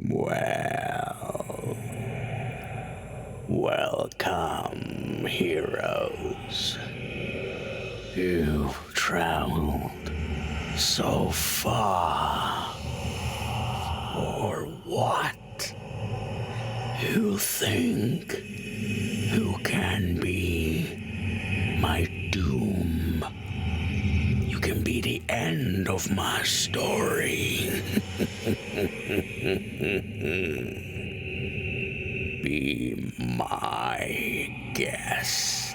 Well, welcome, heroes. You've traveled so far. For what? You think you can be my doom? You can be the end of my story. Be my guest.